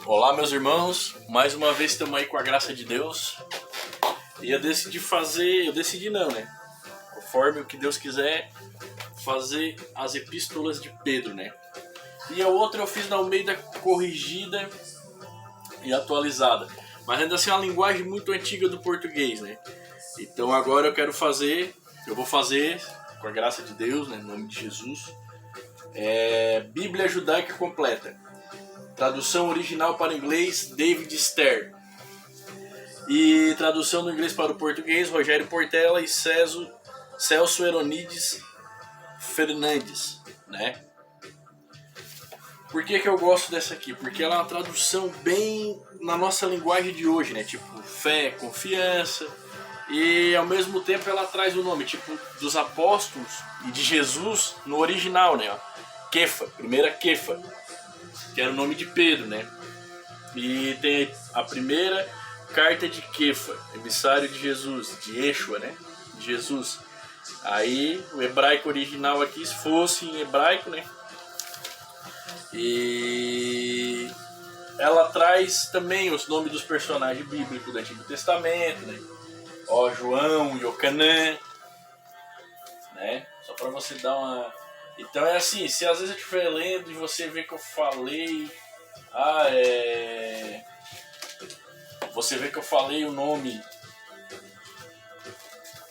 Olá, meus irmãos, mais uma vez estamos aí com a graça de Deus. E eu decidi não, né? Conforme o que Deus quiser, fazer as epístolas de Pedro, né? E a outra eu fiz na Almeida corrigida e atualizada, mas ainda assim é uma linguagem muito antiga do português, né? Então agora eu vou fazer, com a graça de Deus, né, em nome de Jesus, Bíblia Judaica Completa. Tradução original para o inglês, David Ster. E tradução do inglês para o português, Rogério Portela e Celso Heronides Fernandes, né? Por que eu gosto dessa aqui? Porque ela é uma tradução bem na nossa linguagem de hoje, né? Tipo, fé, confiança. E ao mesmo tempo ela traz o nome, tipo, dos apóstolos e de Jesus no original, né? Kefa, primeira Kefa, que era o nome de Pedro, né? E tem a primeira carta de Kefa, emissário de Jesus, de Yeshua, né? De Jesus. Aí o hebraico original aqui, se fosse em hebraico, né? E ela traz também os nomes dos personagens bíblicos do Antigo Testamento, né? Ó, João, Iocanã, né? Só pra você dar uma... Então é assim, se às vezes eu estiver lendo e você vê que eu falei... Você vê que eu falei o nome...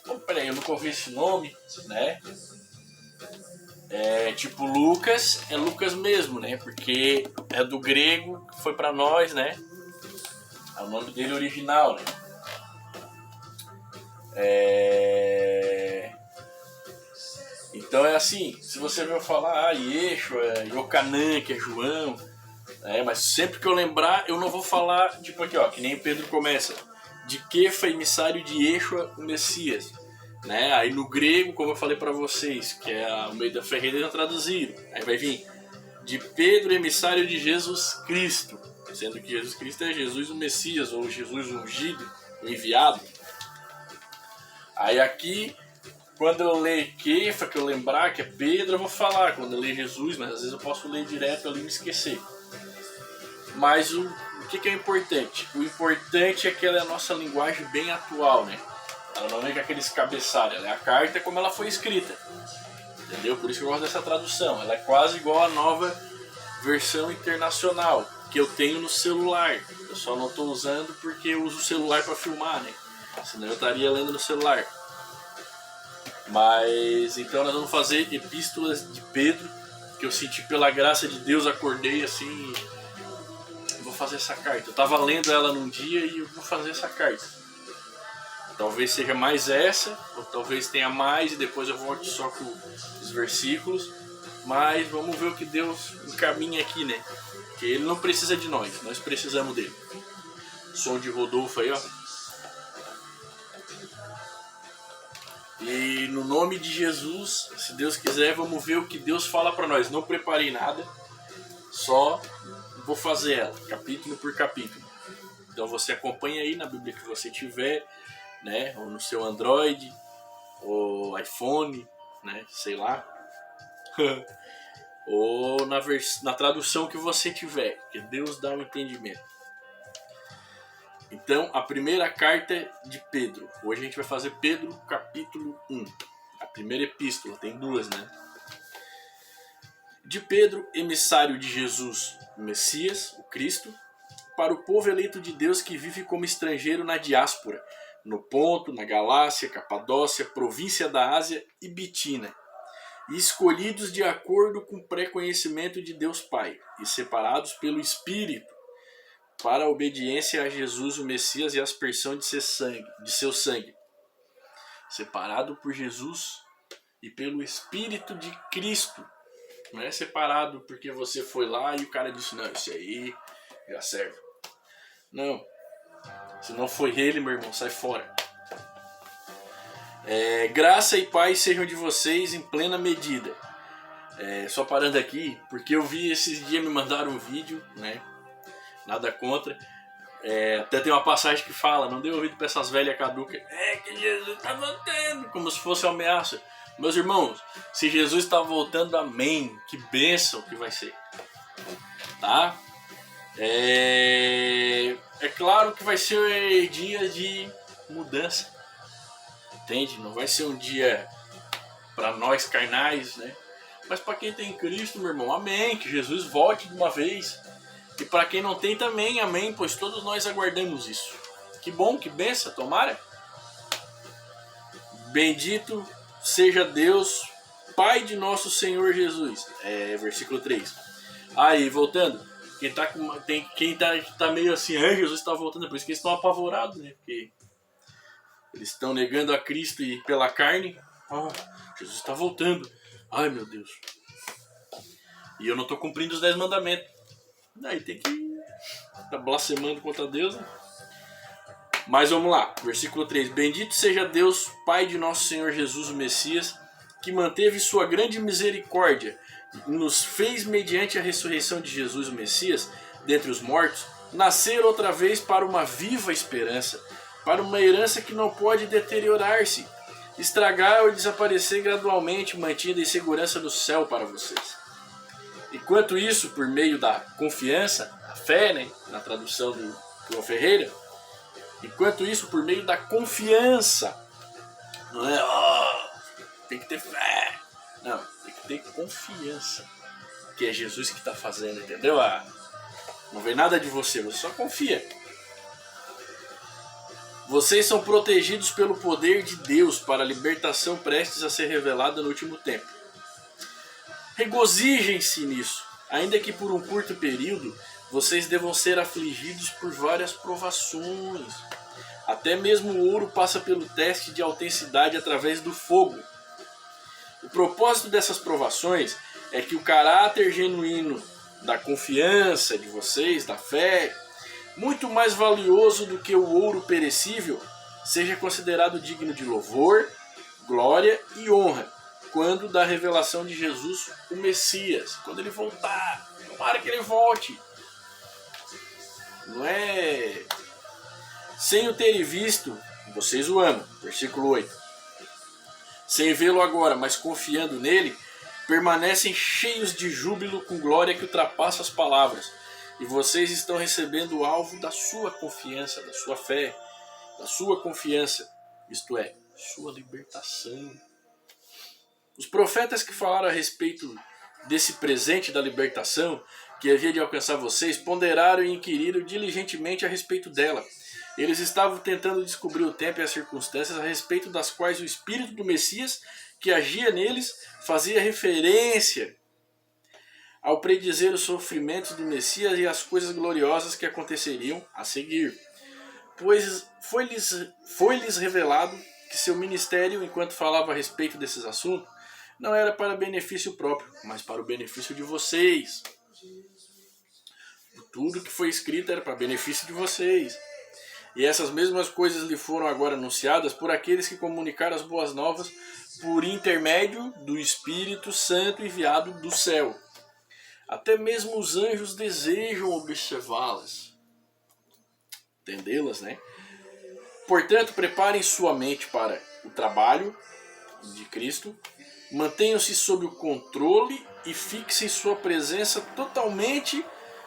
Oh, peraí, eu nunca ouvi esse nome, né? Tipo, Lucas é Lucas mesmo, né? Porque é do grego, que foi pra nós, né? É o nome dele original, né? Então é assim, se você ver eu falar Yeshua, Iocanã, que é João, mas sempre que eu lembrar, eu não vou falar, tipo aqui, ó, que nem Pedro começa, de Kefa, emissário de Yeshua, o Messias, né? Aí no grego, como eu falei pra vocês, que é o meio da Ferreira traduzido, aí vai vir de Pedro, emissário de Jesus Cristo, sendo que Jesus Cristo é Jesus o Messias, ou Jesus ungido, o enviado. Aí aqui, quando eu ler Kefa, que eu lembrar que é Pedro, eu vou falar. Quando eu ler Jesus, mas às vezes eu posso ler direto ali e me esquecer. Mas o que é importante? O importante é que ela é a nossa linguagem bem atual, né? Ela não é aqueles cabeçalhos, ela é a carta como ela foi escrita. Entendeu? Por isso que eu gosto dessa tradução. Ela é quase igual à nova versão internacional que eu tenho no celular. Eu só não estou usando porque eu uso o celular para filmar, né? Senão eu estaria lendo no celular. Mas então nós vamos fazer epístolas de Pedro, que eu senti pela graça de Deus, acordei assim, vou fazer essa carta. Eu tava lendo ela num dia e eu vou fazer essa carta. Talvez seja mais essa, ou talvez tenha mais e depois eu volte só com os versículos. Mas vamos ver o que Deus encaminha aqui, né? Porque Ele não precisa de nós precisamos dele. Som de Rodolfo aí, ó. E no nome de Jesus, se Deus quiser, vamos ver o que Deus fala para nós. Não preparei nada, só vou fazer ela, capítulo por capítulo. Então você acompanha aí na Bíblia que você tiver, né? Ou no seu Android, ou iPhone, né? Sei lá. Ou na tradução que você tiver, que Deus dá um entendimento. Então, a primeira carta de Pedro. Hoje a gente vai fazer Pedro, capítulo 1. A primeira epístola, tem duas, né? De Pedro, emissário de Jesus, o Messias, o Cristo, para o povo eleito de Deus que vive como estrangeiro na diáspora, no Ponto, na Galácia, Capadócia, província da Ásia e Bitina, e escolhidos de acordo com o pré-conhecimento de Deus Pai, e separados pelo Espírito, para a obediência a Jesus, o Messias, e a aspersão de seu sangue. Separado por Jesus e pelo Espírito de Cristo. Não é separado porque você foi lá e o cara disse, não, isso aí já serve. Não. Se não foi ele, meu irmão, sai fora. Graça e paz sejam de vocês em plena medida. Só parando aqui, porque eu vi esses dias, me mandaram um vídeo, né? Nada contra. Até tem uma passagem que fala, não dê ouvido para essas velhas caducas. Que Jesus está voltando, como se fosse uma ameaça. Meus irmãos, se Jesus está voltando, amém. Que bênção que vai ser. Tá? É claro que vai ser dia de mudança, entende? Não vai ser um dia para nós carnais, né? Mas para quem tem Cristo, meu irmão, amém, que Jesus volte de uma vez. E para quem não tem também, amém, pois todos nós aguardamos isso. Que bom, que benção, tomara. Bendito seja Deus, Pai de nosso Senhor Jesus. Versículo 3. Aí, voltando. Quem tá meio assim, Jesus está voltando, por isso que eles estão apavorados, né? Porque eles estão negando a Cristo e pela carne. Jesus está voltando. Ai, meu Deus. E eu não estou cumprindo os 10 mandamentos. Daí tem que tá blasfemando contra Deus, né? Mas vamos lá, versículo 3. Bendito seja Deus, Pai de nosso Senhor Jesus, o Messias, que manteve sua grande misericórdia e nos fez, mediante a ressurreição de Jesus, o Messias, dentre os mortos, nascer outra vez para uma viva esperança, para uma herança que não pode deteriorar-se, estragar ou desaparecer gradualmente, mantida em segurança no céu para vocês. Enquanto isso, por meio da confiança, a fé, né, na tradução do João Ferreira, enquanto isso, por meio da confiança, não é, tem que ter fé, não, tem que ter confiança, que é Jesus que está fazendo, entendeu? Não vem nada de você, você só confia. Vocês são protegidos pelo poder de Deus para a libertação prestes a ser revelada no último tempo. Regozijem-se nisso, ainda que por um curto período vocês devam ser afligidos por várias provações. Até mesmo o ouro passa pelo teste de autenticidade através do fogo. O propósito dessas provações é que o caráter genuíno da confiança de vocês, da fé, muito mais valioso do que o ouro perecível, seja considerado digno de louvor, glória e honra, quando da revelação de Jesus, o Messias, quando ele voltar. Tomara que ele volte. Não é... Sem o terem visto, vocês o amam. Versículo 8. Sem vê-lo agora, mas confiando nele, permanecem cheios de júbilo com glória que ultrapassa as palavras. E vocês estão recebendo o alvo da sua confiança, da sua fé, da sua confiança, isto é, sua libertação. Os profetas que falaram a respeito desse presente da libertação que havia de alcançar vocês ponderaram e inquiriram diligentemente a respeito dela. Eles estavam tentando descobrir o tempo e as circunstâncias a respeito das quais o Espírito do Messias que agia neles fazia referência ao predizer os sofrimentos do Messias e as coisas gloriosas que aconteceriam a seguir. Pois foi-lhes revelado que seu ministério, enquanto falava a respeito desses assuntos, não era para benefício próprio, mas para o benefício de vocês. Tudo que foi escrito era para benefício de vocês. E essas mesmas coisas lhe foram agora anunciadas por aqueles que comunicaram as boas novas por intermédio do Espírito Santo enviado do céu. Até mesmo os anjos desejam observá-las, entendê-las, né? Portanto, preparem sua mente para o trabalho de Cristo, mantenham-se sob o controle e fixem sua presença totalmente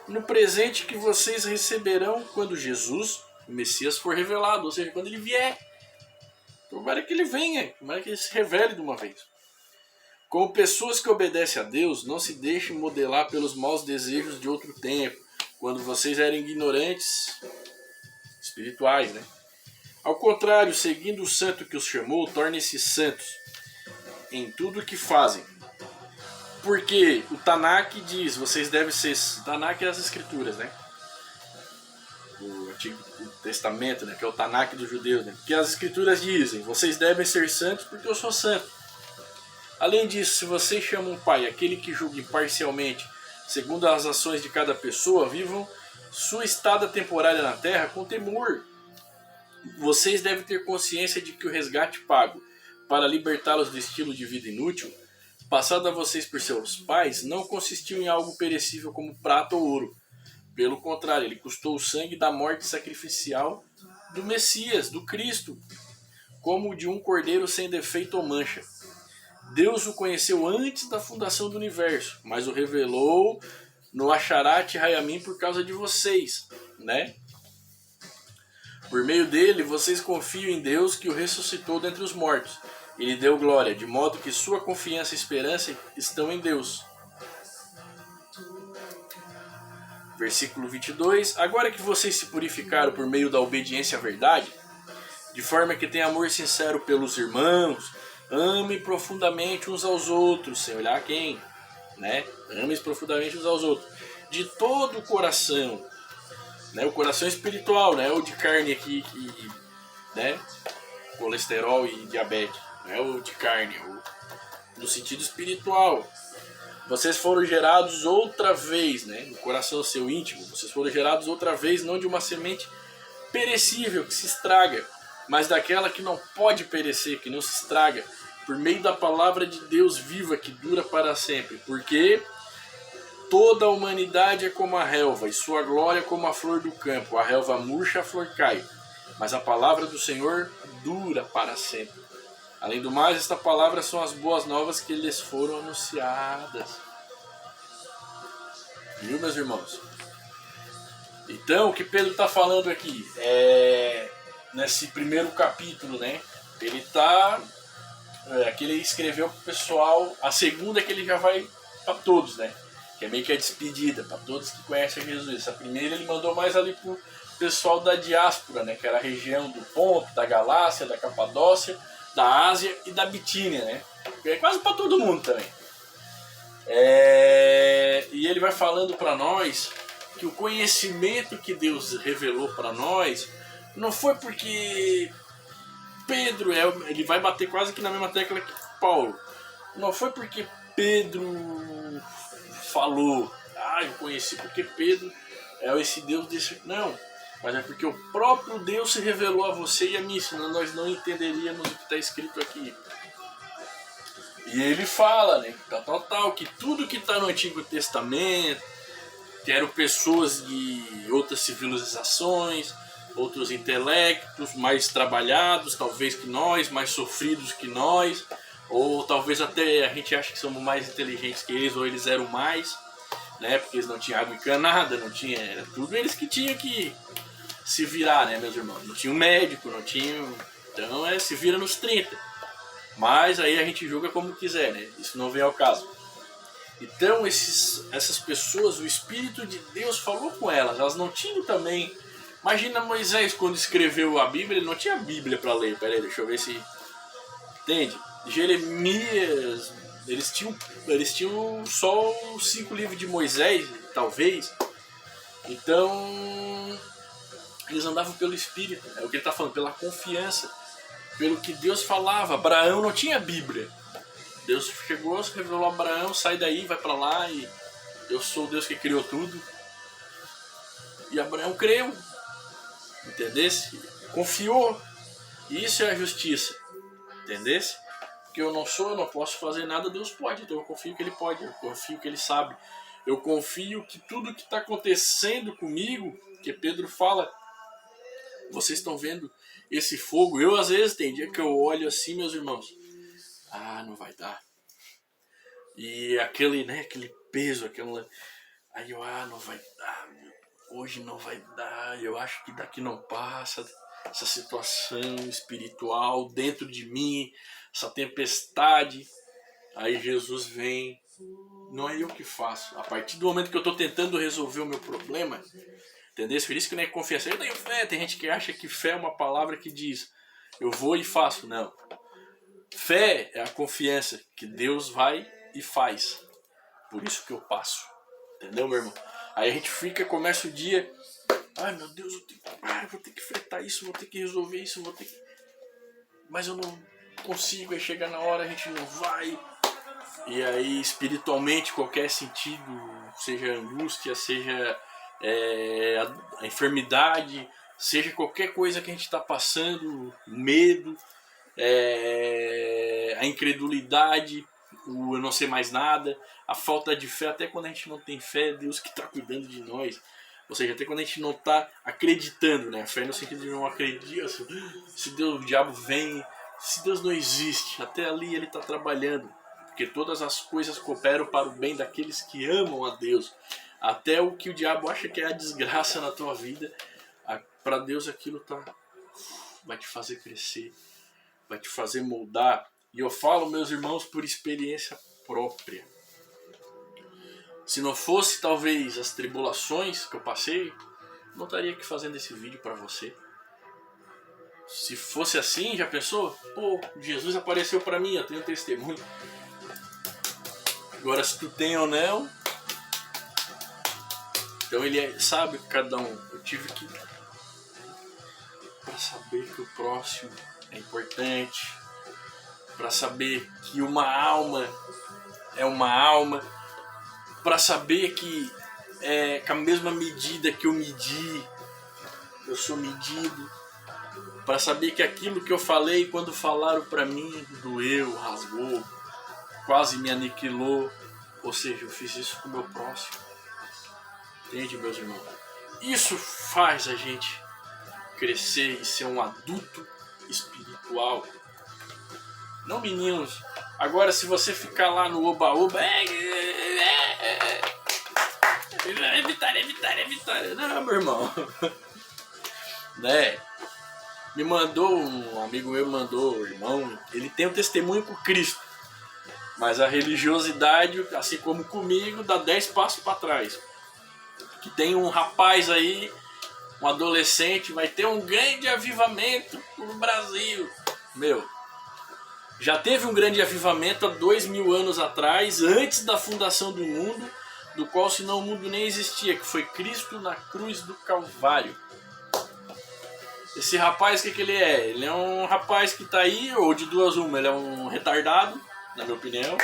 no presente que vocês receberão quando Jesus, o Messias, for revelado, ou seja, quando ele vier. Tomara que ele venha, tomara que ele se revele de uma vez. Como pessoas que obedecem a Deus, não se deixem modelar pelos maus desejos de outro tempo, quando vocês eram ignorantes espirituais, né? Ao contrário, seguindo o santo que os chamou, tornem-se santos em tudo o que fazem. Porque o Tanakh diz, vocês devem ser... Tanakh é as escrituras, né? O Antigo Testamento, né? Que é o Tanakh dos judeus, né? Que as escrituras dizem, vocês devem ser santos porque eu sou santo. Além disso, se vocês chamam um pai, aquele que julga imparcialmente, segundo as ações de cada pessoa, vivam sua estada temporária na terra com temor. Vocês devem ter consciência de que o resgate pago para libertá-los do estilo de vida inútil, passado a vocês por seus pais, não consistiu em algo perecível como prata ou ouro. Pelo contrário, ele custou o sangue da morte sacrificial do Messias, do Cristo, como o de um cordeiro sem defeito ou mancha. Deus o conheceu antes da fundação do universo, mas o revelou no Asharat Hayamim por causa de vocês, né? Por meio dele, vocês confiam em Deus que o ressuscitou dentre os mortos e lhe deu glória, de modo que sua confiança e esperança estão em Deus. Versículo 22. Agora que vocês se purificaram por meio da obediência à verdade, de forma que tenham amor sincero pelos irmãos, amem profundamente uns aos outros, sem olhar quem, né? Amem profundamente uns aos outros, de todo o coração, né? O coração espiritual, né? O de carne aqui, né? Colesterol e diabetes, não é o de carne, no sentido espiritual. Vocês foram gerados outra vez, né? No coração seu íntimo, vocês foram gerados outra vez, não de uma semente perecível que se estraga, mas daquela que não pode perecer, que não se estraga, por meio da palavra de Deus viva que dura para sempre. Porque toda a humanidade é como a relva, e sua glória como a flor do campo. A relva murcha, a flor cai, mas a palavra do Senhor dura para sempre. Além do mais, esta palavra são as boas novas que lhes foram anunciadas. Viu, meus irmãos? Então, o que Pedro está falando aqui nesse primeiro capítulo, né? Ele está... aqui ele escreveu para o pessoal, a segunda é que ele já vai para todos, né? Que é meio que a despedida, para todos que conhecem Jesus. Essa primeira ele mandou mais ali para o pessoal da diáspora, né? Que era a região do Ponto, da Galácia, da Capadócia, da Ásia e da Bitínia, né? É quase para todo mundo também. E ele vai falando para nós que o conhecimento que Deus revelou para nós não foi porque Pedro, ele vai bater quase que na mesma tecla que Paulo. Não foi porque Pedro falou, eu conheci porque Pedro é esse Deus desse... Não, mas é porque o próprio Deus se revelou a você e a mim, senão nós não entenderíamos o que está escrito aqui. E ele fala, né, que tudo que está no Antigo Testamento, que eram pessoas de outras civilizações, outros intelectos mais trabalhados, talvez que nós, mais sofridos que nós, ou talvez até a gente acha que somos mais inteligentes que eles, ou eles eram mais, né, porque eles não tinham água encanada, não tinha, era tudo eles que tinham que se virar, né, meus irmãos? Não tinha um médico, não tinha... Então se vira nos 30. Mas aí a gente julga como quiser, né? Isso não vem ao caso. Então essas pessoas, o Espírito de Deus falou com elas não tinham também... Imagina Moisés quando escreveu a Bíblia, ele não tinha a Bíblia para ler. Pera aí, deixa eu ver se... Entende? Jeremias, eles tinham só os 5 livros de Moisés, talvez. Então, eles andavam pelo Espírito, é o que ele está falando, pela confiança, pelo que Deus falava. Abraão não tinha Bíblia. Deus chegou, se revelou a Abraão, sai daí, vai para lá e eu sou o Deus que criou tudo. E Abraão creu, entendesse? Confiou. E isso é a justiça, entendesse? Porque eu não posso fazer nada, Deus pode, então eu confio que Ele pode, eu confio que Ele sabe. Eu confio que tudo que está acontecendo comigo, que Pedro fala, vocês estão vendo esse fogo? Eu às vezes tem dia que eu olho assim, meus irmãos, não vai dar. E aquele peso, aí eu, não vai dar, hoje não vai dar, eu acho que daqui não passa, essa situação espiritual dentro de mim, essa tempestade. Aí Jesus vem, não é eu que faço. A partir do momento que eu estou tentando resolver o meu problema, entendeu? Por isso que não é confiança. Eu tenho fé, tem gente que acha que fé é uma palavra que diz, eu vou e faço. Não. Fé é a confiança que Deus vai e faz. Por isso que eu passo. Entendeu, meu irmão? Aí a gente começa o dia, meu Deus, vou ter que fretar isso, vou ter que resolver isso, mas eu não consigo, aí chega na hora, a gente não vai. E aí espiritualmente, qualquer sentido, seja angústia, seja a enfermidade, seja qualquer coisa que a gente está passando, medo, a incredulidade, o eu não sei mais nada, a falta de fé, até quando a gente não tem fé, é Deus que está cuidando de nós. Ou seja, até quando a gente não está acreditando, né? Fé no sentido de não acreditar, se Deus, o diabo vem, se Deus não existe, até ali ele está trabalhando. Porque todas as coisas cooperam para o bem daqueles que amam a Deus. Até o que o diabo acha que é a desgraça na tua vida, para Deus aquilo vai te fazer crescer, vai te fazer moldar. E eu falo, meus irmãos, por experiência própria. Se não fosse talvez as tribulações que eu passei, não estaria aqui fazendo esse vídeo para você. Se fosse assim, já pensou? Pô, Jesus apareceu para mim, eu tenho testemunho. Agora, se tu tem ou não, então ele sabe cada um. Eu tive que, para saber que o próximo é importante, para saber que uma alma é uma alma, para saber que com a mesma medida que eu medi, eu sou medido, para saber que aquilo que eu falei quando falaram para mim doeu, rasgou, quase me aniquilou, ou seja, eu fiz isso com o meu próximo. Entende, meus irmãos? Isso faz a gente crescer e ser um adulto espiritual. Não, meninos. Agora, se você ficar lá no oba-oba, é vitória. Não, meu irmão. Né? Me mandou, um amigo meu mandou, irmão, ele tem um testemunho com Cristo. Mas a religiosidade, assim como comigo, dá 10 passos para trás. Que tem um rapaz aí, um adolescente, vai ter um grande avivamento no Brasil. Meu, já teve um grande avivamento há 2000 anos atrás, antes da fundação do mundo, do qual senão o mundo nem existia, que foi Cristo na cruz do Calvário. Esse rapaz, o que ele é? Ele é um rapaz que tá aí, ou de duas uma, ele é um retardado, na minha opinião.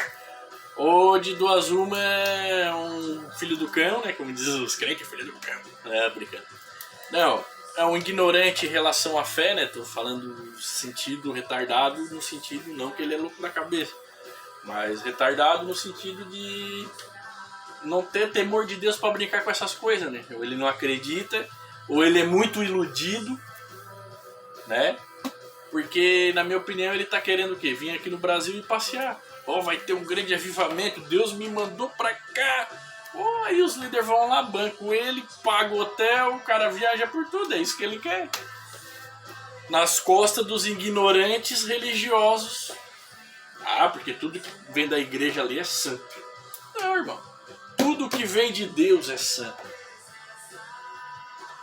Ou de duas uma é um filho do cão, né? Como dizem os crentes, filho do cão. Brincando. Não, é um ignorante em relação à fé, né? Tô falando no sentido retardado, no sentido não que ele é louco na cabeça. Mas retardado no sentido de não ter temor de Deus pra brincar com essas coisas, né? Ou ele não acredita, ou ele é muito iludido, né? Porque, na minha opinião, ele tá querendo o quê? Vir aqui no Brasil e passear. Vai ter um grande avivamento, Deus me mandou pra cá. Aí os líderes vão lá, bancam ele, pagam o hotel, o cara viaja por tudo, é isso que ele quer. Nas costas dos ignorantes religiosos. Porque tudo que vem da igreja ali é santo. Não, irmão. Tudo que vem de Deus é santo.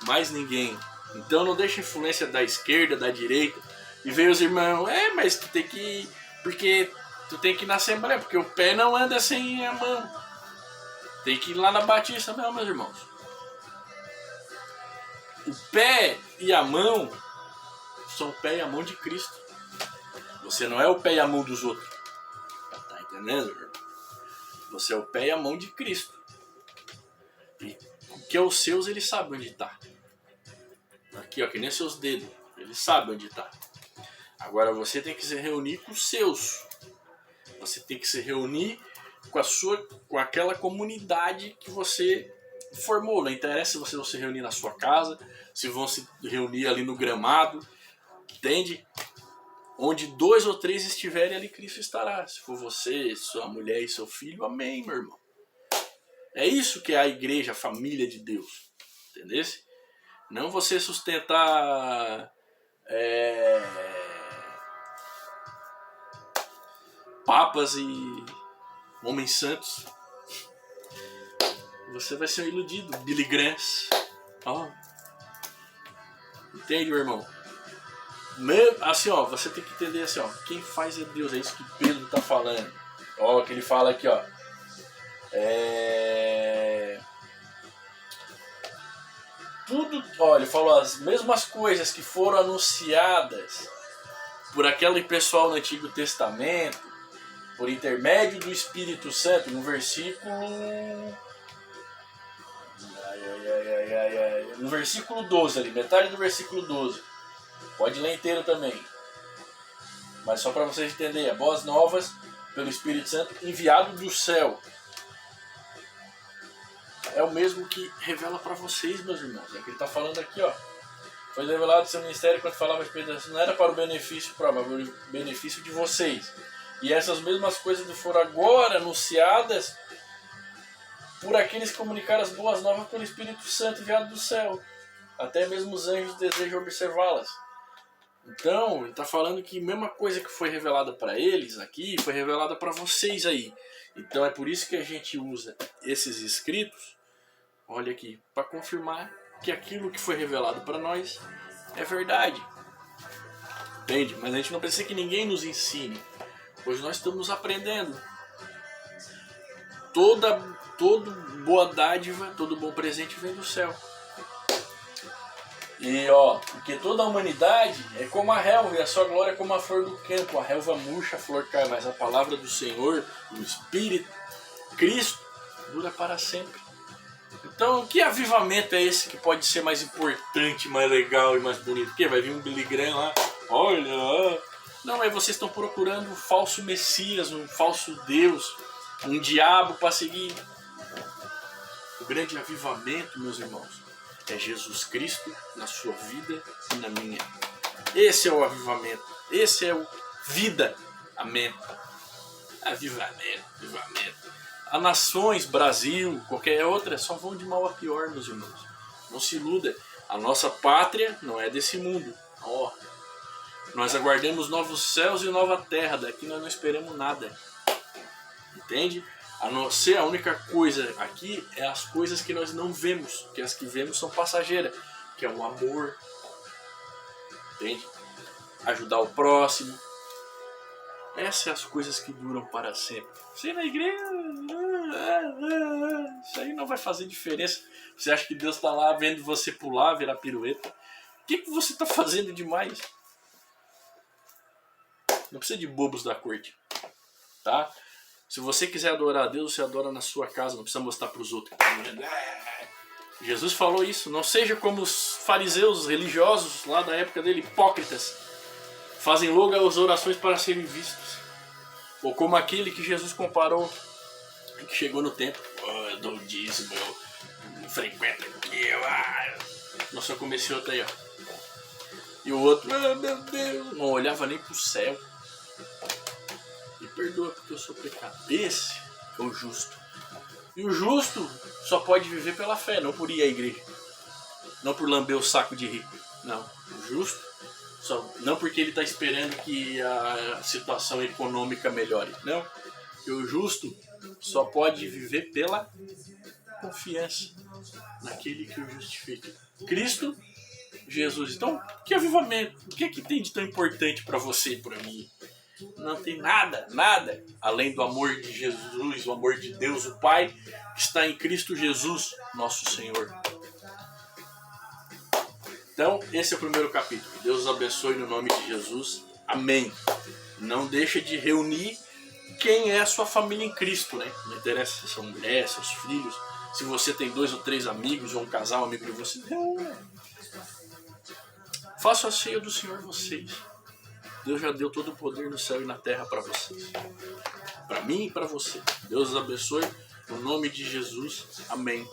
Mais ninguém. Então não deixa influência da esquerda, da direita. E vem os irmãos, mas tu tem que... Porque tu tem que ir na Assembleia, porque o pé não anda sem a mão. Tem que ir lá na Batista, não, meus irmãos. O pé e a mão são o pé e a mão de Cristo. Você não é o pé e a mão dos outros. Tá entendendo, irmão? Você é o pé e a mão de Cristo. E o que é os seus, ele sabe onde tá. Aqui, ó, que nem seus dedos. Ele sabe onde tá. Agora você tem que se reunir com os seus. Você tem que se reunir com aquela comunidade que você formou. Não interessa se vocês vão se reunir na sua casa, se vão se reunir ali no gramado, entende? Onde 2 ou 3 estiverem, ali Cristo estará. Se for você, sua mulher e seu filho, amém, meu irmão. É isso que é a igreja, a família de Deus. Entendeu? Não você sustentar papas e homens santos. Você vai ser um iludido. Billy Graham. Entende, meu irmão? Assim, ó, você tem que entender assim, ó. Quem faz é Deus. É isso que Pedro tá falando. Ó, que ele fala aqui, ó. Tudo, ó, ele falou as mesmas coisas que foram anunciadas por aquele pessoal no Antigo Testamento, por intermédio do Espírito Santo, no versículo... No versículo 12 ali, metade do versículo 12. Pode ler inteiro também. Mas só para vocês entenderem, boas novas pelo Espírito Santo enviado do céu. É o mesmo que revela para vocês, meus irmãos. É o que ele está falando aqui, ó. Foi revelado seu ministério quando falava Espírito, não era para o benefício próprio, mas para o benefício de vocês. E essas mesmas coisas foram agora anunciadas por aqueles que comunicaram as boas novas pelo Espírito Santo enviado do céu. Até mesmo os anjos desejam observá-las. Então, ele está falando que a mesma coisa que foi revelada para eles aqui, foi revelada para vocês aí. Então é por isso que a gente usa esses escritos, olha aqui, para confirmar que aquilo que foi revelado para nós é verdade. Entende? Mas a gente não precisa que ninguém nos ensine, pois nós estamos aprendendo. Toda boa dádiva, todo bom presente vem do céu. E porque toda a humanidade é como a relva, e a sua glória é como a flor do campo. A relva murcha, a flor cai, mas a palavra do Senhor, do Espírito, Cristo, dura para sempre. Então, que avivamento é esse que pode ser mais importante, mais legal e mais bonito? Porque vai vir um Billy Graham lá, olha... Não, é vocês estão procurando um falso Messias, um falso Deus, um diabo para seguir. O grande avivamento, meus irmãos, é Jesus Cristo na sua vida e na minha. Esse é o avivamento. Esse é o vida. Amém. Avivamento. As nações, Brasil, qualquer outra, só vão de mal a pior, meus irmãos. Não se iluda. A nossa pátria não é desse mundo. Nós aguardamos novos céus e nova terra. Daqui nós não esperamos nada. Entende? A única coisa aqui é as coisas que nós não vemos, que as que vemos são passageiras, que é o amor, entende? Ajudar o próximo. Essas são as coisas que duram para sempre. Você ir na igreja, isso aí não vai fazer diferença. Você acha que Deus está lá vendo você pular, virar pirueta? O que você está fazendo demais? Não precisa de bobos da corte, tá? Se você quiser adorar a Deus, você adora na sua casa, não precisa mostrar para os outros. Jesus falou isso, não seja como os fariseus religiosos lá da época dele, hipócritas, fazem longas orações para serem vistos. Ou como aquele que Jesus comparou, que chegou no templo, eu dou o dízimo, eu frequento aqui, nossa, comecei outra aí, E o outro, meu Deus, não olhava nem para o céu. Perdoa porque eu sou pecado. Esse é o justo. E o justo só pode viver pela fé, não por ir à igreja. Não por lamber o saco de rico. Não. O justo, não porque ele está esperando que a situação econômica melhore. Não. Porque o justo só pode viver pela confiança naquele que o justifica. Cristo, Jesus. Então, que avivamento? O que é que tem de tão importante para você e para mim? Não tem nada, além do amor de Jesus, o amor de Deus, o Pai, que está em Cristo Jesus, nosso Senhor. Então, esse é o primeiro capítulo. Que Deus os abençoe no nome de Jesus. Amém. Não deixa de reunir quem é a sua família em Cristo, né? Não interessa se são mulheres, seus filhos, se você tem 2 ou 3 amigos, ou um casal amigo de você. Faça a ceia do Senhor vocês. Deus já deu todo o poder no céu e na terra para vocês. Para mim e para você. Deus os abençoe. No nome de Jesus. Amém.